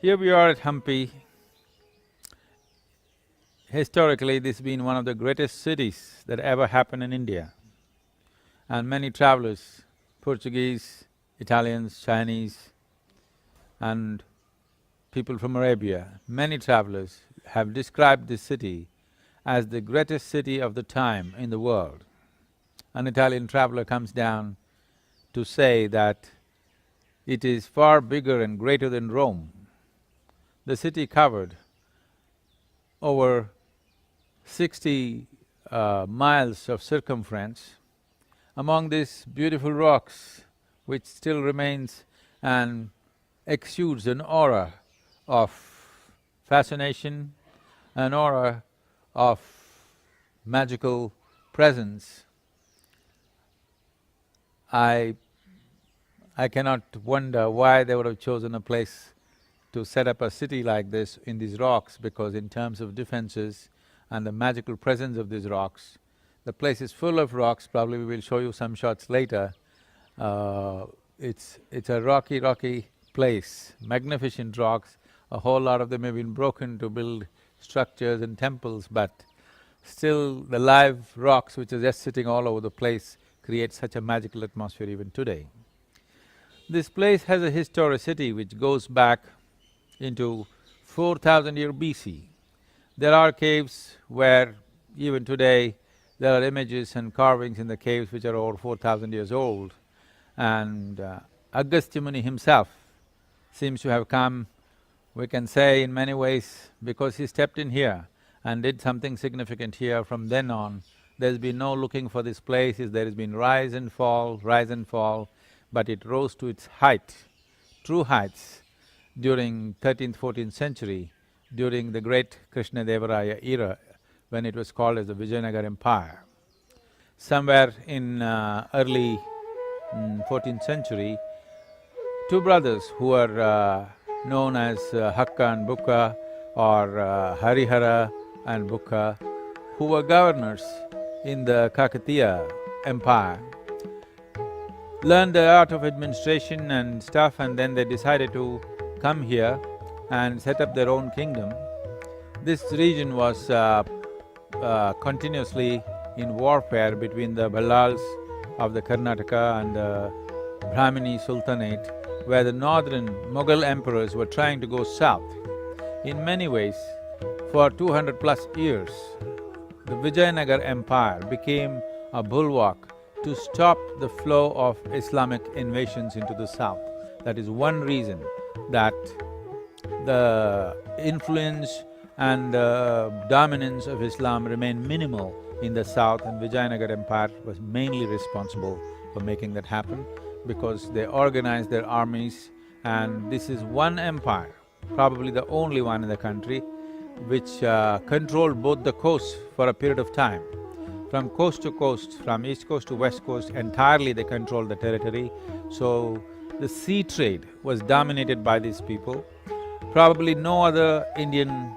Here we are at Hampi. Historically, this has been one of the greatest cities that ever happened in India. And many travelers, Portuguese, Italians, Chinese, and people from Arabia, many travelers have described this city as the greatest city of the time in the world. An Italian traveler comes down to say that it is far bigger and greater than Rome. The city covered over 60 miles of circumference. Among these beautiful rocks, which still remains and exudes an aura of fascination, an aura of magical presence, I cannot wonder why they would have chosen a place to set up a city like this in these rocks, because in terms of defenses and the magical presence of these rocks, the place is full of rocks. Probably we will show you some shots later. It's a rocky place, magnificent rocks. A whole lot of them have been broken to build structures and temples, but still the live rocks which are just sitting all over the place create such a magical atmosphere even today. This place has a historicity which goes back into 4,000 year BC. There are caves where even today there are images and carvings in the caves which are over 4,000 years old. And Agastya Muni himself seems to have come, we can say in many ways, because he stepped in here and did something significant here. From then on, there's been no looking for this place. There has been rise and fall, but it rose to its height, true heights, during 13th, 14th century, during the great Krishna-Devaraya era, when it was called as the Vijayanagara Empire. Somewhere in early 14th century, two brothers who are known as Hakka and Bukka, or Harihara and Bukka, who were governors in the Kakatiya Empire, learned the art of administration and stuff, and then they decided to come here and set up their own kingdom. This region was continuously in warfare between the Ballals of the Karnataka and the Brahmini Sultanate, where the northern Mughal emperors were trying to go south. In many ways, for 200 plus years, the Vijayanagar Empire became a bulwark to stop the flow of Islamic invasions into the south. That is one reason that the influence and dominance of Islam remained minimal in the south, and Vijayanagar Empire was mainly responsible for making that happen, because they organized their armies, and this is one empire, probably the only one in the country, which controlled both the coasts for a period of time. From coast to coast, from east coast to west coast, entirely they controlled the territory. So the sea trade was dominated by these people. Probably no other Indian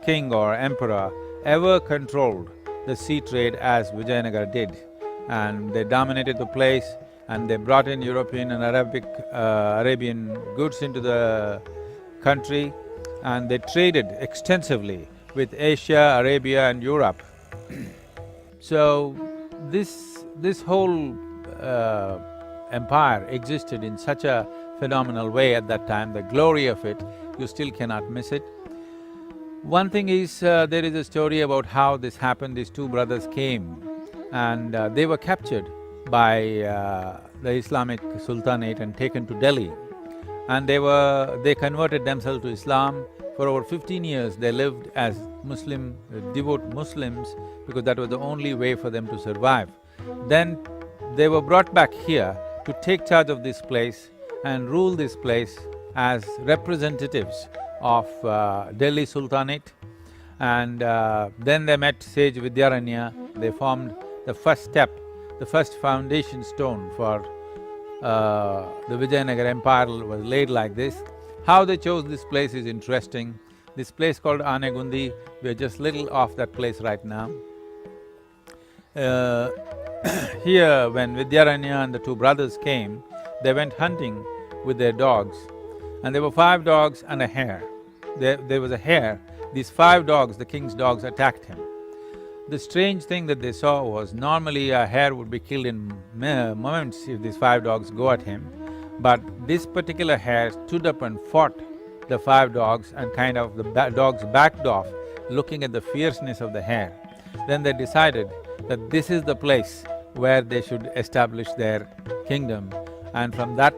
king or emperor ever controlled the sea trade as Vijayanagar did. And they dominated the place, and they brought in European and Arabian goods into the country, and they traded extensively with Asia, Arabia and Europe. So, this whole empire existed in such a phenomenal way at that time. The glory of it, you still cannot miss it. One thing is, there is a story about how this happened. These two brothers came and they were captured by the Islamic Sultanate and taken to Delhi. And they converted themselves to Islam. For over 15 years, they lived as devout Muslims, because that was the only way for them to survive. Then they were brought back here to take charge of this place and rule this place as representatives of Delhi Sultanate. And then they met sage Vidyaranya. They formed the first step, the first foundation stone for the Vijayanagar Empire was laid like this. How they chose this place is interesting. This place called Anegundi, we are just little off that place right now. Here, when Vidyaranya and the two brothers came, they went hunting with their dogs, and there were 5 dogs and a hare. There was a hare. These 5 dogs, the king's dogs, attacked him. The strange thing that they saw was, normally a hare would be killed in moments if these 5 dogs go at him, but this particular hare stood up and fought the 5 dogs, and kind of the dogs backed off, looking at the fierceness of the hare. Then they decided that this is the place where they should establish their kingdom, and from that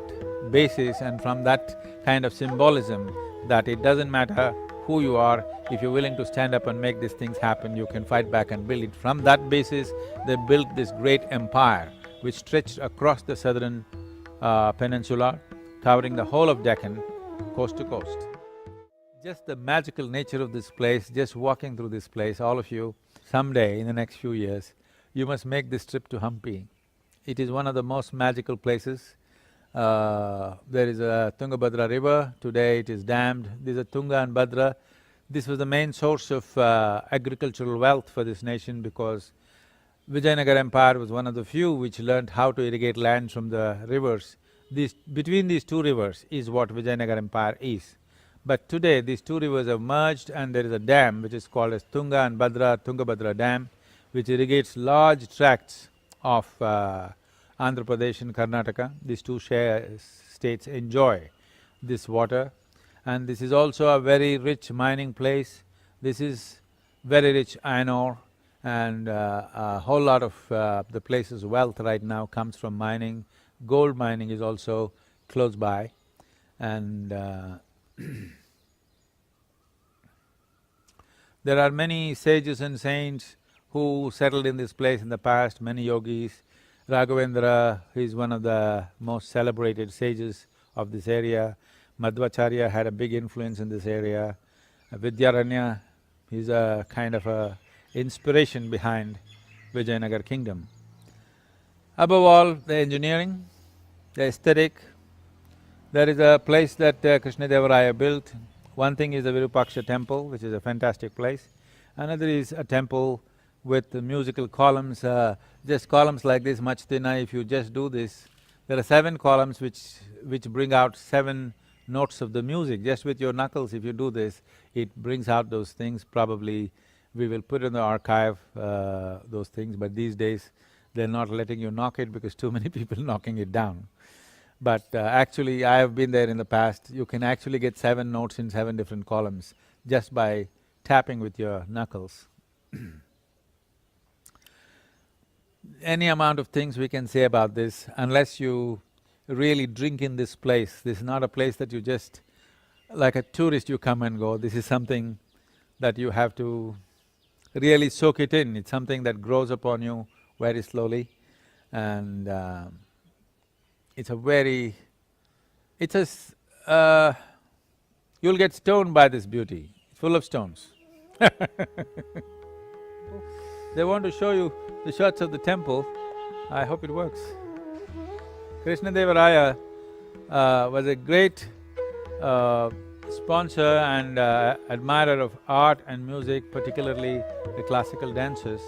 basis and from that kind of symbolism, that it doesn't matter who you are, if you're willing to stand up and make these things happen, you can fight back and build it. From that basis, they built this great empire which stretched across the southern peninsula, covering the whole of Deccan, coast to coast. Just the magical nature of this place, just walking through this place, all of you, someday in the next few years, you must make this trip to Hampi. It is one of the most magical places. There is a Tungabhadra river, today it is dammed. These are Tunga and Bhadra. This was the main source of agricultural wealth for this nation, because Vijayanagar Empire was one of the few which learned how to irrigate lands from the rivers. Between these 2 rivers is what Vijayanagar Empire is. But today these 2 rivers have merged, and there is a dam which is called as Tunga and Bhadra, Tungabhadra Dam, which irrigates large tracts of Andhra Pradesh and Karnataka. These 2 states enjoy this water, and this is also a very rich mining place. This is very rich iron ore, and a whole lot of the place's wealth right now comes from mining. Gold mining is also close by, and there are many sages and saints who settled in this place in the past, many yogis. Raghavendra is one of the most celebrated sages of this area. Madhvacharya had a big influence in this area. Vidyaranya is a kind of a inspiration behind Vijayanagar kingdom. Above all, the engineering, the aesthetic. There is a place that Krishnadevaraya built. One thing is the Virupaksha temple, which is a fantastic place. Another is a temple with the musical columns, just columns like this, much thinner. If you just do this, there are 7 columns which bring out 7 notes of the music. Just with your knuckles, if you do this, it brings out those things. Probably we will put in the archive those things, but these days they're not letting you knock it because too many people knocking it down. But actually, I have been there in the past. You can actually get 7 notes in 7 different columns just by tapping with your knuckles. Any amount of things we can say about this, unless you really drink in this place. This is not a place that you just… like a tourist you come and go. This is something that you have to really soak it in. It's something that grows upon you very slowly, and it's a very… you'll get stoned by this beauty. It's full of stones. They want to show you the shots of the temple. I hope it works. Krishnadevaraya was a great sponsor and admirer of art and music, particularly the classical dances.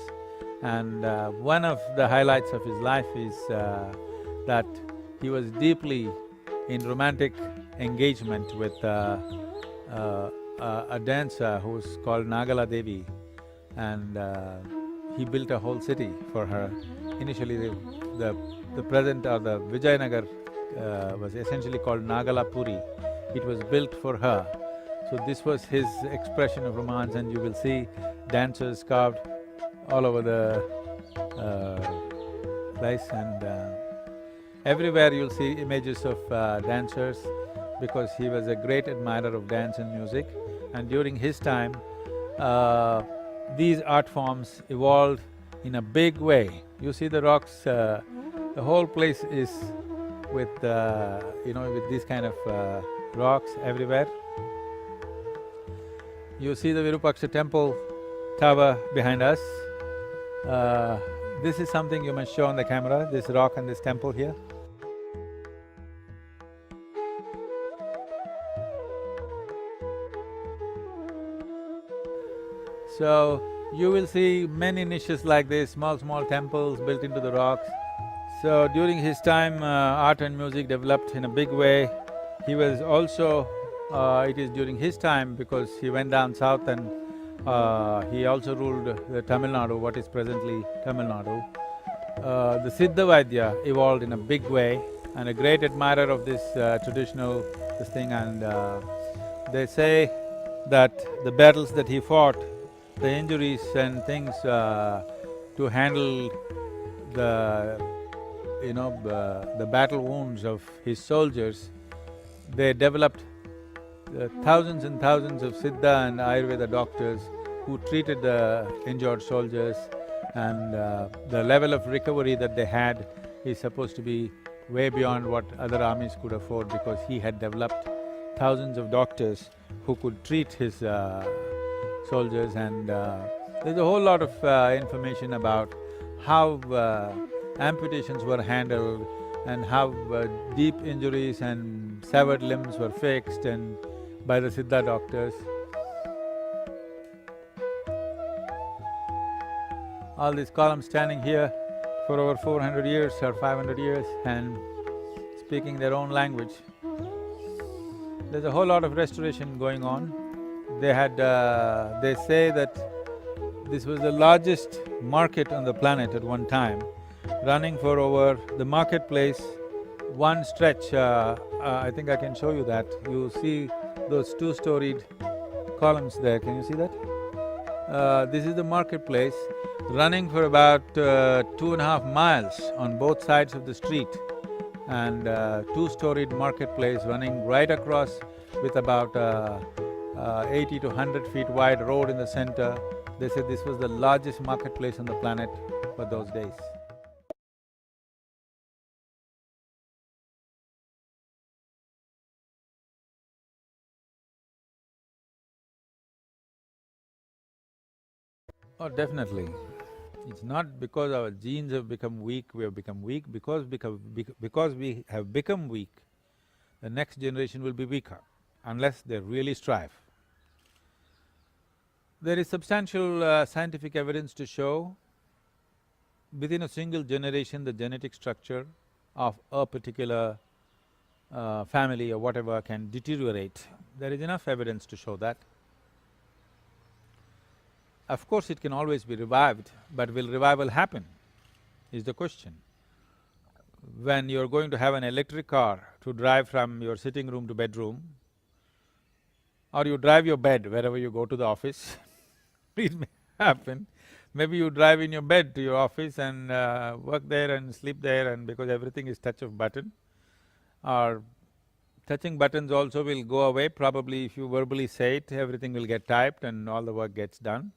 And one of the highlights of his life is that he was deeply in romantic engagement with a dancer who's called Nagala Devi, and he built a whole city for her. Initially, the present or the Vijayanagar was essentially called Nagala Puri. It was built for her. So this was his expression of romance, and you will see dancers carved all over the place, and everywhere you'll see images of dancers, because he was a great admirer of dance and music. And during his time, these art forms evolved in a big way. You see the rocks, the whole place is with with these kind of rocks everywhere. You see the Virupaksha temple tower behind us. This is something you must show on the camera, this rock and this temple here. So, you will see many niches like this, small temples built into the rocks. So, during his time, art and music developed in a big way. He was also… it is during his time because he went down south and he also ruled the Tamil Nadu, what is presently Tamil Nadu. The Siddha Vaidya evolved in a big way, and a great admirer of this traditional this thing, and they say that the battles that he fought, the injuries and things to handle the, the battle wounds of his soldiers, they developed thousands and thousands of Siddha and Ayurveda doctors who treated the injured soldiers, and the level of recovery that they had is supposed to be way beyond what other armies could afford, because he had developed thousands of doctors who could treat his soldiers, and there's a whole lot of information about how amputations were handled and how deep injuries and severed limbs were fixed and by the Siddha doctors. All these columns standing here for over 400 years or 500 years and speaking their own language. There's a whole lot of restoration going on. They say that this was the largest market on the planet at one time, running for over… the marketplace, one stretch, I think I can show you that. You see those two-storied columns there, can you see that? This is the marketplace, running for about 2.5 miles on both sides of the street, and two-storied marketplace running right across with about 80 to 100 feet wide road in the center. They said this was the largest marketplace on the planet for those days. Oh, definitely. It's not because our genes have become weak, we have become weak. Because we have become weak, the next generation will be weaker, unless they really strive. There is substantial scientific evidence to show within a single generation the genetic structure of a particular family or whatever can deteriorate. There is enough evidence to show that. Of course, it can always be revived, but will revival happen, is the question. When you're going to have an electric car to drive from your sitting room to bedroom, or you drive your bed wherever you go to the office, it may happen. Maybe you drive in your bed to your office and work there and sleep there, and because everything is touch of button, or touching buttons also will go away. Probably if you verbally say it, everything will get typed and all the work gets done.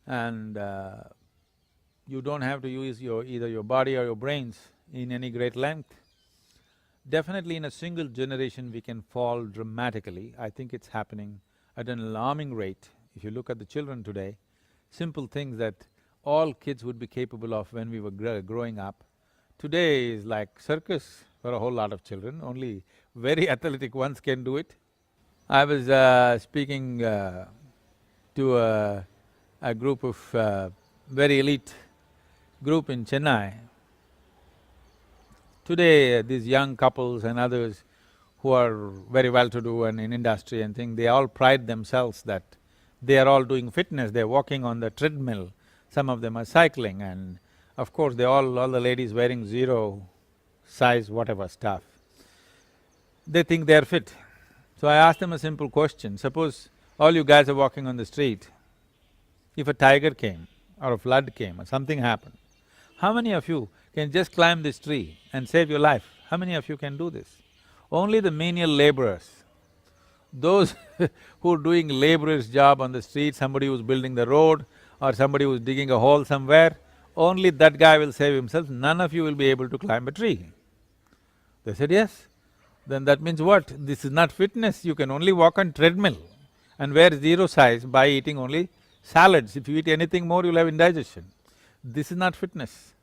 And you don't have to use either your body or your brains in any great length. Definitely in a single generation we can fall dramatically. I think it's happening at an alarming rate. If you look at the children today, simple things that all kids would be capable of when we were growing up, today is like circus for a whole lot of children. Only very athletic ones can do it. I was speaking to a group of very elite group in Chennai. Today, these young couples and others who are very well-to-do and in industry and things, they all pride themselves that they are all doing fitness, they're walking on the treadmill, some of them are cycling, and of course all the ladies wearing zero size whatever stuff. They think they're fit. So I asked them a simple question, suppose all you guys are walking on the street, if a tiger came or a flood came or something happened, how many of you can just climb this tree and save your life? How many of you can do this? Only the menial laborers, those who are doing laborer's job on the street, somebody who's building the road or somebody who's digging a hole somewhere, only that guy will save himself, none of you will be able to climb a tree. They said, yes. Then that means what? This is not fitness, you can only walk on treadmill and wear zero size by eating only salads. If you eat anything more, you'll have indigestion. This is not fitness.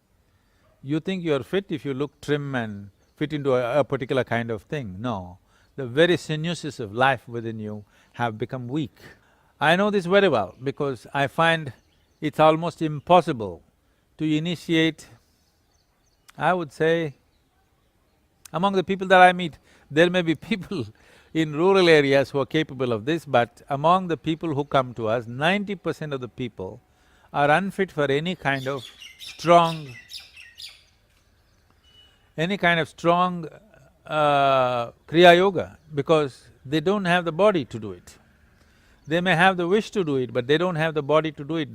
You think you're fit if you look trim and fit into a particular kind of thing. No, the very sinuses of life within you have become weak. I know this very well because I find it's almost impossible to initiate, I would say, among the people that I meet, There may be people in rural areas who are capable of this, but among the people who come to us, 90% of the people are unfit for any kind of strong Kriya Yoga, because they don't have the body to do it. They may have the wish to do it, but they don't have the body to do it.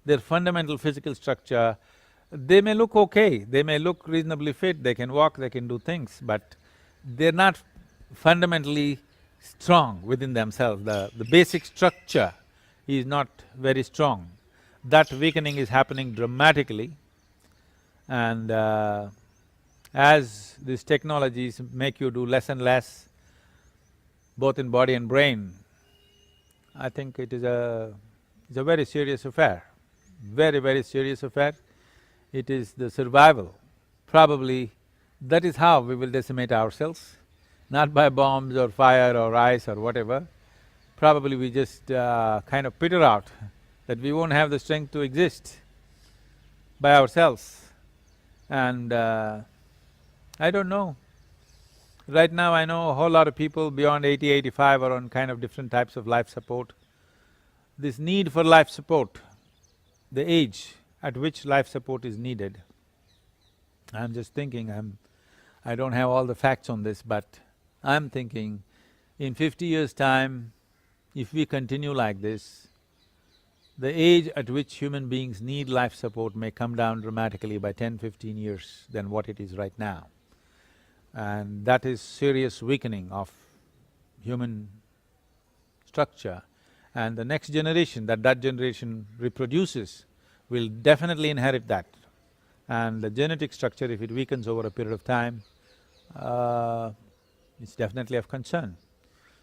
Their fundamental physical structure, they may look okay, they may look reasonably fit, they can walk, they can do things, but they're not fundamentally strong within themselves. The basic structure is not very strong. That weakening is happening dramatically, and as these technologies make you do less and less, both in body and brain, I think it's a very serious affair, very, very serious affair. It is the survival. Probably that is how we will decimate ourselves, not by bombs or fire or ice or whatever. Probably we just kind of peter out, that we won't have the strength to exist by ourselves. And I don't know. Right now I know a whole lot of people beyond 80, 85 are on kind of different types of life support. This need for life support, the age at which life support is needed, I'm just thinking, I don't have all the facts on this, but I'm thinking in 50 years' time, if we continue like this, the age at which human beings need life support may come down dramatically by 10, 15 years than what it is right now. And that is serious weakening of human structure. And the next generation that generation reproduces will definitely inherit that. And the genetic structure, if it weakens over a period of time, it's definitely of concern.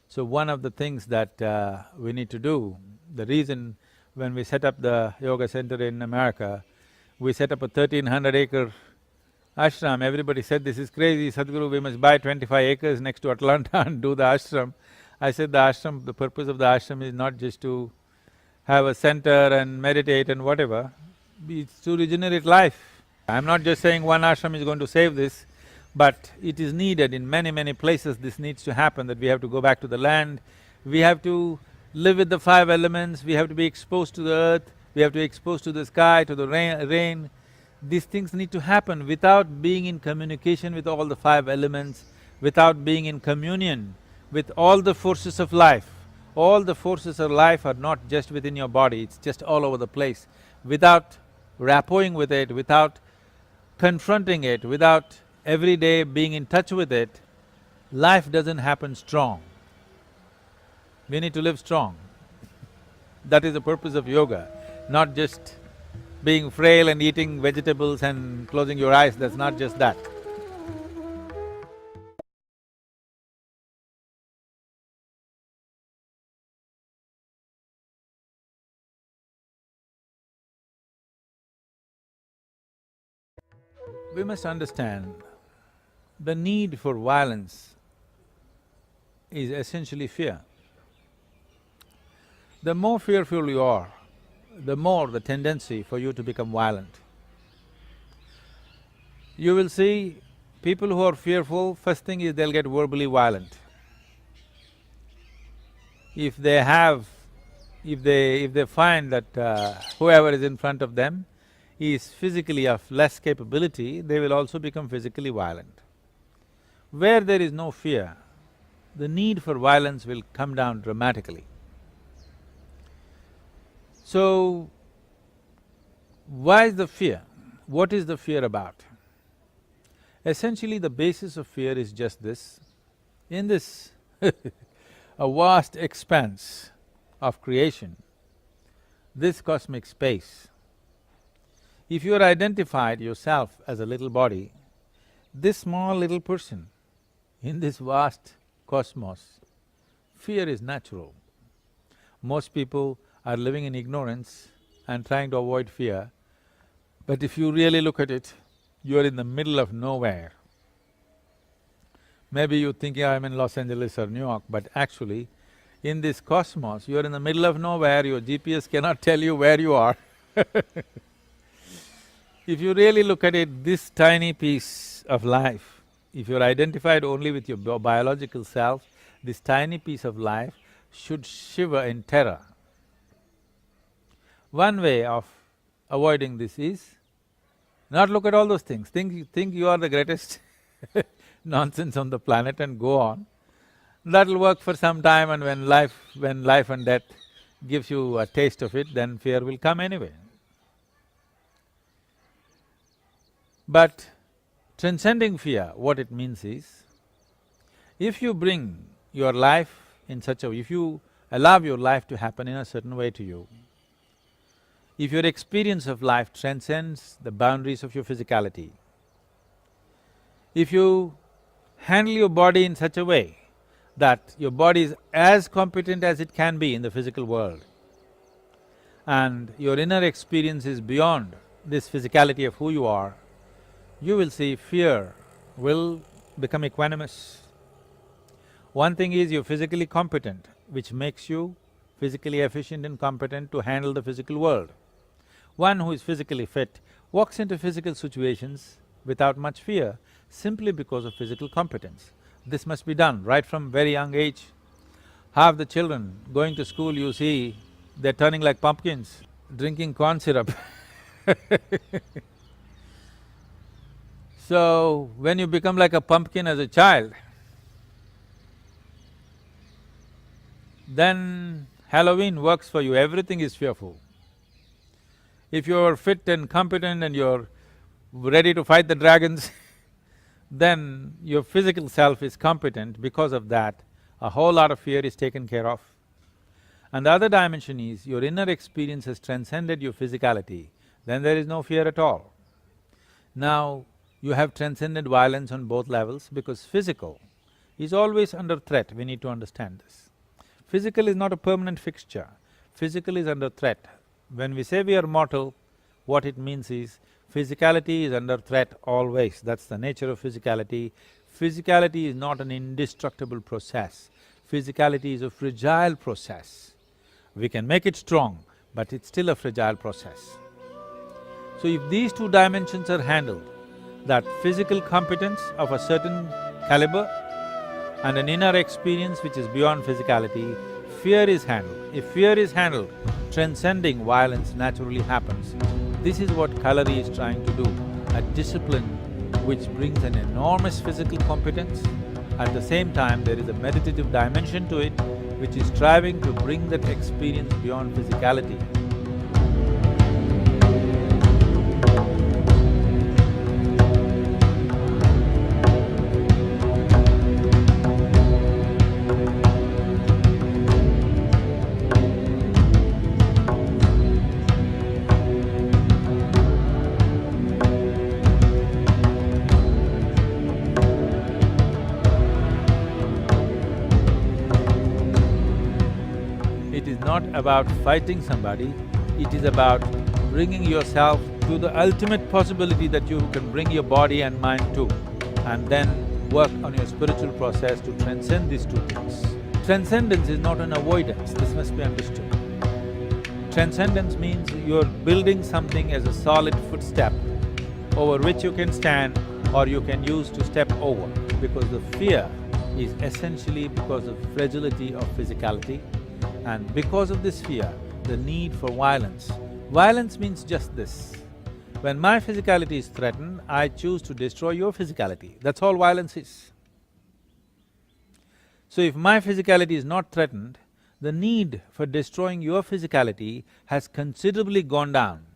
So one of the things that we need to do, the reason when we set up the yoga center in America, we set up a 1,300-acre ashram. Everybody said, this is crazy, Sadhguru, we must buy 25 acres next to Atlanta and do the ashram. I said the purpose of the ashram is not just to have a center and meditate and whatever, it's to regenerate life. I'm not just saying one ashram is going to save this, but it is needed in many, many places. This needs to happen, that we have to go back to the land, we have to live with the five elements, we have to be exposed to the earth, we have to be exposed to the sky, to the rain. These things need to happen. Without being in communication with all the five elements, without being in communion with all the forces of life, all the forces of life are not just within your body, it's just all over the place. Without rapport with it, without confronting it, without every day being in touch with it, life doesn't happen strong. We need to live strong. That is the purpose of yoga, not just being frail and eating vegetables and closing your eyes, that's not just that. We must understand the need for violence is essentially fear. The more fearful you are, the more the tendency for you to become violent. You will see people who are fearful, first thing is they'll get verbally violent. If they find that whoever is in front of them is physically of less capability, they will also become physically violent. Where there is no fear, the need for violence will come down dramatically. So, why is the fear? What is the fear about? Essentially, the basis of fear is just this. In this a vast expanse of creation, this cosmic space, if you are identified yourself as a little body, this small little person in this vast cosmos, fear is natural. Most people are living in ignorance and trying to avoid fear, but if you really look at it, you are in the middle of nowhere. Maybe you think, yeah, I'm in Los Angeles or New York, but actually, in this cosmos, you are in the middle of nowhere, your GPS cannot tell you where you are. If you really look at it, this tiny piece of life If you're identified only with your biological self, this tiny piece of life should shiver in terror. One way of avoiding this is not look at all those things, think you are the greatest nonsense on the planet and go on. That'll work for some time, and when life and death gives you a taste of it, then fear will come anyway. But transcending fear, what it means is, if you bring your life in such a… if you allow your life to happen in a certain way to you, if your experience of life transcends the boundaries of your physicality, if you handle your body in such a way that your body is as competent as it can be in the physical world, and your inner experience is beyond this physicality of who you are, you will see fear will become equanimous. One thing is you're physically competent, which makes you physically efficient and competent to handle the physical world. One who is physically fit walks into physical situations without much fear simply because of physical competence. This must be done right from very young age. Half the children going to school, you see, they're turning like pumpkins, drinking corn syrup So, when you become like a pumpkin as a child, then Halloween works for you, everything is fearful. If you're fit and competent and you're ready to fight the dragons then your physical self is competent. Because of that, a whole lot of fear is taken care of. And the other dimension is, your inner experience has transcended your physicality, then there is no fear at all. Now, you have transcended violence on both levels because physical is always under threat, we need to understand this. Physical is not a permanent fixture, physical is under threat. When we say we are mortal, what it means is, physicality is under threat always, that's the nature of physicality. Physicality is not an indestructible process, physicality is a fragile process. We can make it strong, but it's still a fragile process. So if these two dimensions are handled, that physical competence of a certain caliber and an inner experience which is beyond physicality, fear is handled. If fear is handled, transcending violence naturally happens. This is what Kalari is trying to do, a discipline which brings an enormous physical competence. At the same time, there is a meditative dimension to it which is striving to bring that experience beyond physicality. It is not about fighting somebody, it is about bringing yourself to the ultimate possibility that you can bring your body and mind to, and then work on your spiritual process to transcend these two things. Transcendence is not an avoidance, this must be understood. Transcendence means you're building something as a solid footstep over which you can stand or you can use to step over, because the fear is essentially because of fragility of physicality. And because of this fear, the need for violence. Violence means just this. When my physicality is threatened, I choose to destroy your physicality, that's all violence is. So if my physicality is not threatened, the need for destroying your physicality has considerably gone down.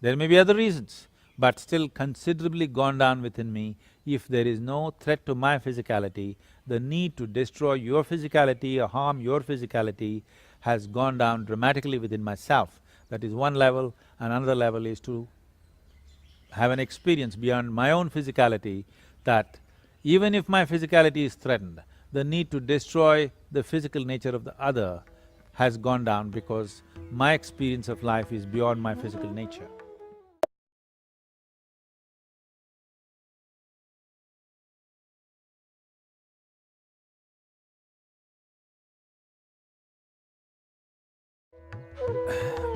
There may be other reasons, but still considerably gone down within me. If there is no threat to my physicality, the need to destroy your physicality or harm your physicality has gone down dramatically within myself. That is one level, and another level is to have an experience beyond my own physicality that even if my physicality is threatened, the need to destroy the physical nature of the other has gone down because my experience of life is beyond my physical nature.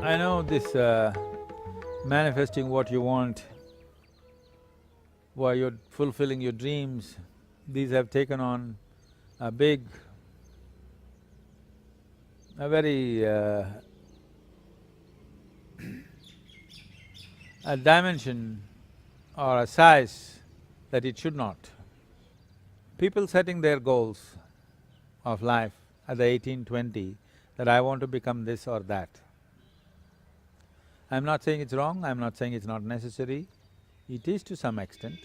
I know this manifesting what you want while you're fulfilling your dreams, these have taken on a big, a very a dimension or a size that it should not. People setting their goals of life at the 18, 20, that I want to become this or that. I'm not saying it's wrong, I'm not saying it's not necessary, it is to some extent.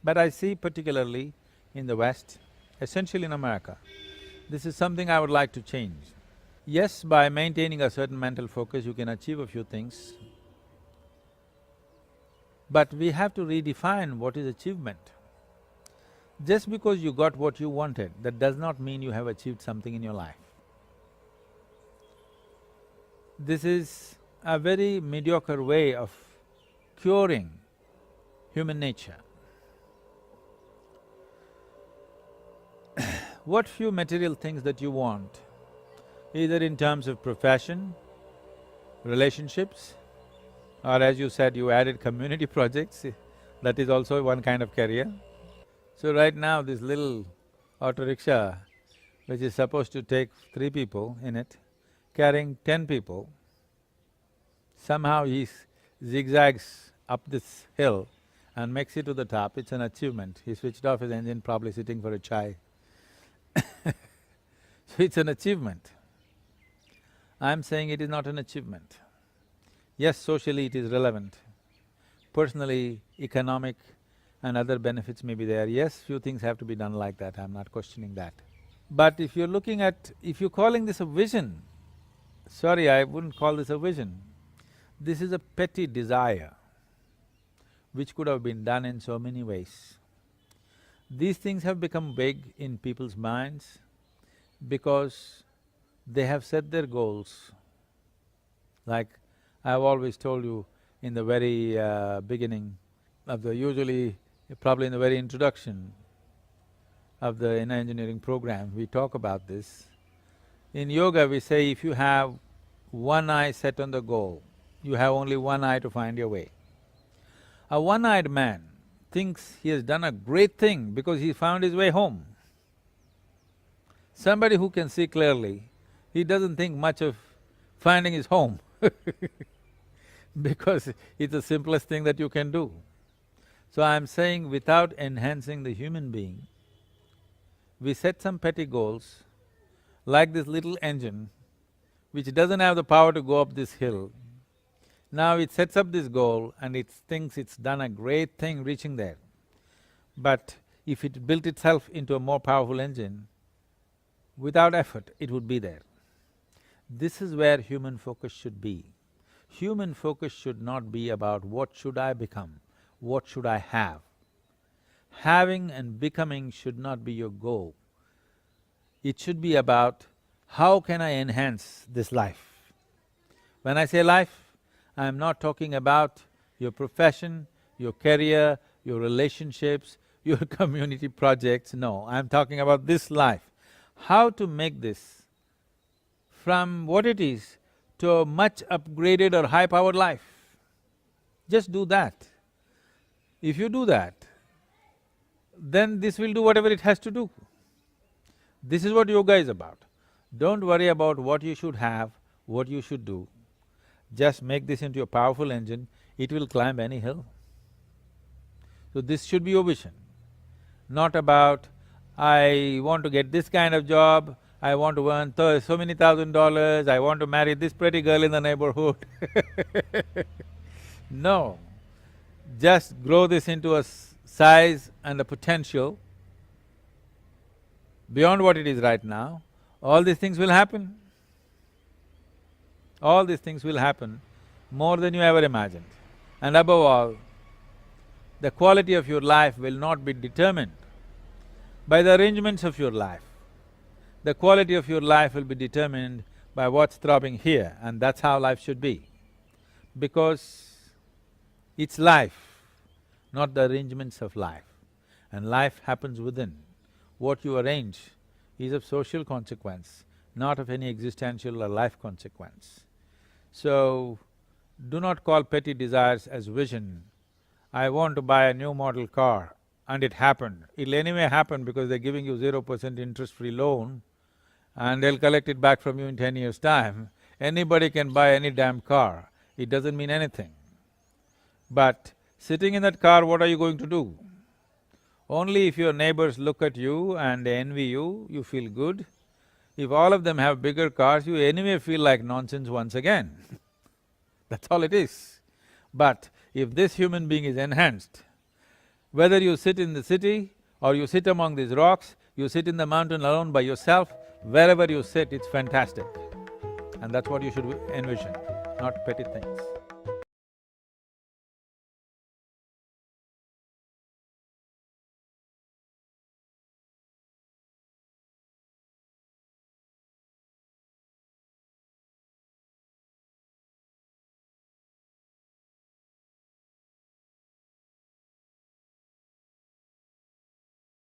But I see particularly in the West, essentially in America, this is something I would like to change. Yes, by maintaining a certain mental focus, you can achieve a few things, but we have to redefine what is achievement. Just because you got what you wanted, that does not mean you have achieved something in your life. This is a very mediocre way of curing human nature. What few material things that you want, either in terms of profession, relationships, or as you said, you added community projects, that is also one kind of career. So right now this little auto rickshaw, which is supposed to take 3 people in it, carrying 10 people, somehow he zigzags up this hill and makes it to the top, it's an achievement. He switched off his engine, probably sitting for a chai. So it's an achievement. I'm saying it is not an achievement. Yes, socially it is relevant. Personally, economic and other benefits may be there. Yes, few things have to be done like that, I'm not questioning that. But if you're looking at… if you're calling this a vision, sorry, I wouldn't call this a vision. This is a petty desire which could have been done in so many ways. These things have become big in people's minds because they have set their goals. Like I've always told you in the very beginning of the… usually probably in the very introduction of the inner engineering program, we talk about this. In yoga we say if you have one eye set on the goal, you have only one eye to find your way. A one-eyed man thinks he has done a great thing because he found his way home. Somebody who can see clearly, he doesn't think much of finding his home because it's the simplest thing that you can do. So I'm saying without enhancing the human being, we set some petty goals, like this little engine which doesn't have the power to go up this hill. Now it sets up this goal and it thinks it's done a great thing reaching there. But if it built itself into a more powerful engine, without effort it would be there. This is where human focus should be. Human focus should not be about what should I become, what should I have. Having and becoming should not be your goal. It should be about how can I enhance this life. When I say life, I'm not talking about your profession, your career, your relationships, your community projects, no, I'm talking about this life. How to make this from what it is to a much upgraded or high-powered life. Just do that. If you do that, then this will do whatever it has to do. This is what yoga is about. Don't worry about what you should have, what you should do. Just make this into a powerful engine, it will climb any hill. So this should be your vision, not about, I want to get this kind of job, I want to earn so many $1,000, I want to marry this pretty girl in the neighborhood No, just grow this into a size and a potential beyond what it is right now, all these things will happen. All these things will happen more than you ever imagined. And above all, the quality of your life will not be determined by the arrangements of your life. The quality of your life will be determined by what's throbbing here, and that's how life should be. Because it's life, not the arrangements of life. And life happens within. What you arrange is of social consequence, not of any existential or life consequence. So, do not call petty desires as vision. I want to buy a new model car, and it happened. It'll anyway happen because they're giving you 0% interest-free loan and they'll collect it back from you in 10 years' time. Anybody can buy any damn car, it doesn't mean anything. But sitting in that car, what are you going to do? Only if your neighbors look at you and they envy you, you feel good. If all of them have bigger cars, you anyway feel like nonsense once again. That's all it is. But if this human being is enhanced, whether you sit in the city or you sit among these rocks, you sit in the mountain alone by yourself, wherever you sit, it's fantastic. And that's what you should envision, not petty things.